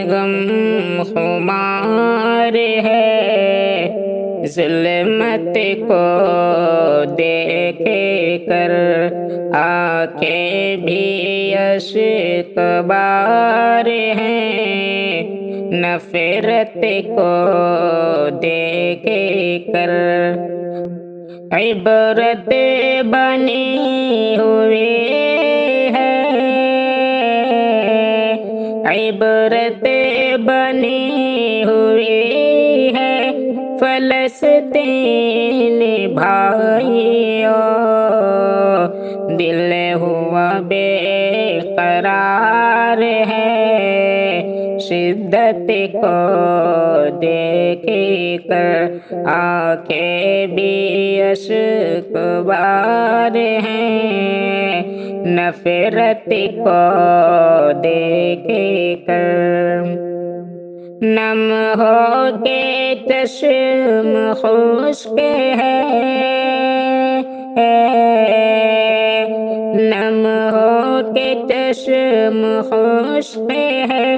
غم خمار ہے، ظلمت کو دیکھ کر آنکھیں بھی اشک بار ہیں، نفرت کو دیکھ کر عبرت بنی ہوئی ہے، عبرت بنی ہوئی ہے فلسطین بھائیو، دل ہوا بے قرار ہے، شدت کو دیکھ کر آنکھیں بھی اشک بار ہیں، نفرت کو دیکھ کر نم ہو کے چشم خشک ہے، نم ہو کے چشم خشک ہے،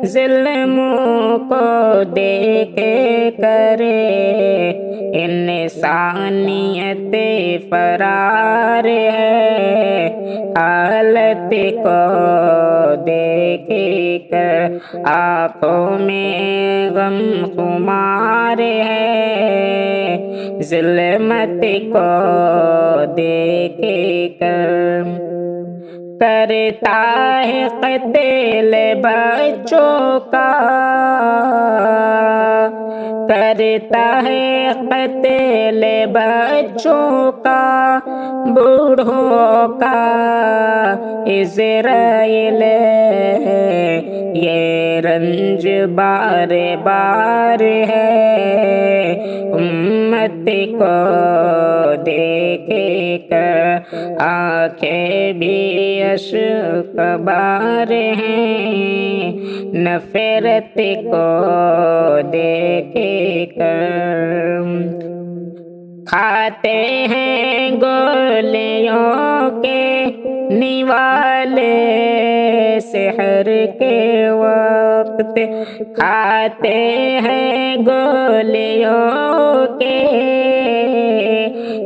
ظلموں کو دیکھ کر انسانیت فرار ہے، حالت کو دیکھ کر آنکھوں میں غم خمار ہے، ظلمت کو دیکھ کر کرتا ہے قتل بچوں کا، کرتا ہے قتل بچوں کا، بوڑھوں کا اسرائیل، یہ رنج بار بار ہے، امت کو دیکھ کر آنکھیں بھی اشک بار ہیں، نفرت کو دیکھ کر کھاتے ہیں گولیوں کے نوالے، سحر کے وقت کھاتے ہیں گولیوں کے،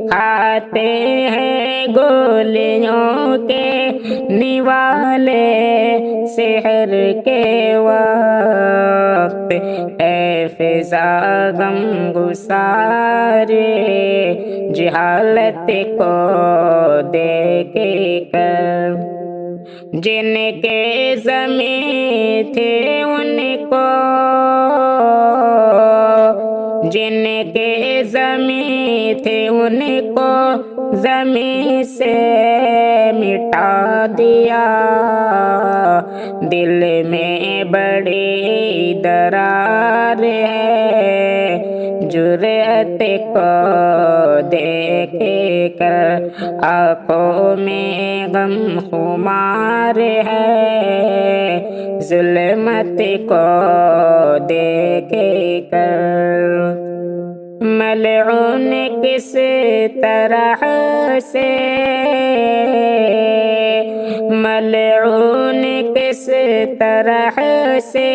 کھاتے ہیں گولیوں کے نوالے، سحر کے وقت اے فضا غم گسار، جہالت کو دیکھ کر جن کے زمین تھے ان کو، جن کے زمین تھے ان کو زمین سے مٹا دیا، دل میں بڑی درار ہے، جرأت کو دیکھ کر آنکھوں میں غم خمار ہے، ظلمت کو دیکھ کر ملعون کس طرح سے، ملعون کس طرح سے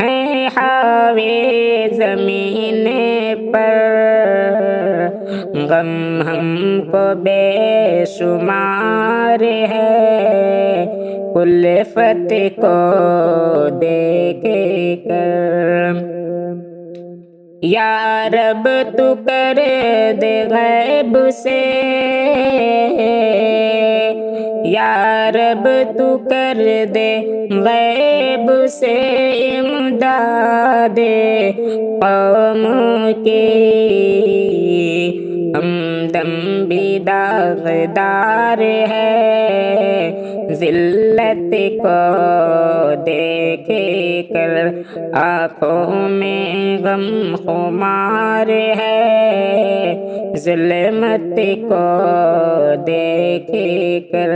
ہیں حاوی زمین پر، غم ہم کو بے شمار ہے، الفت کو دیکھ کر یا رب تو کر دے غیب سے، یا رب تو کر دے غیب سے امداد قوم کی، ہمدم بھی داغدار ہے، ذلت کو دیکھ کر آنکھوں میں غم خمار ہے، ظلمت کو دیکھ کر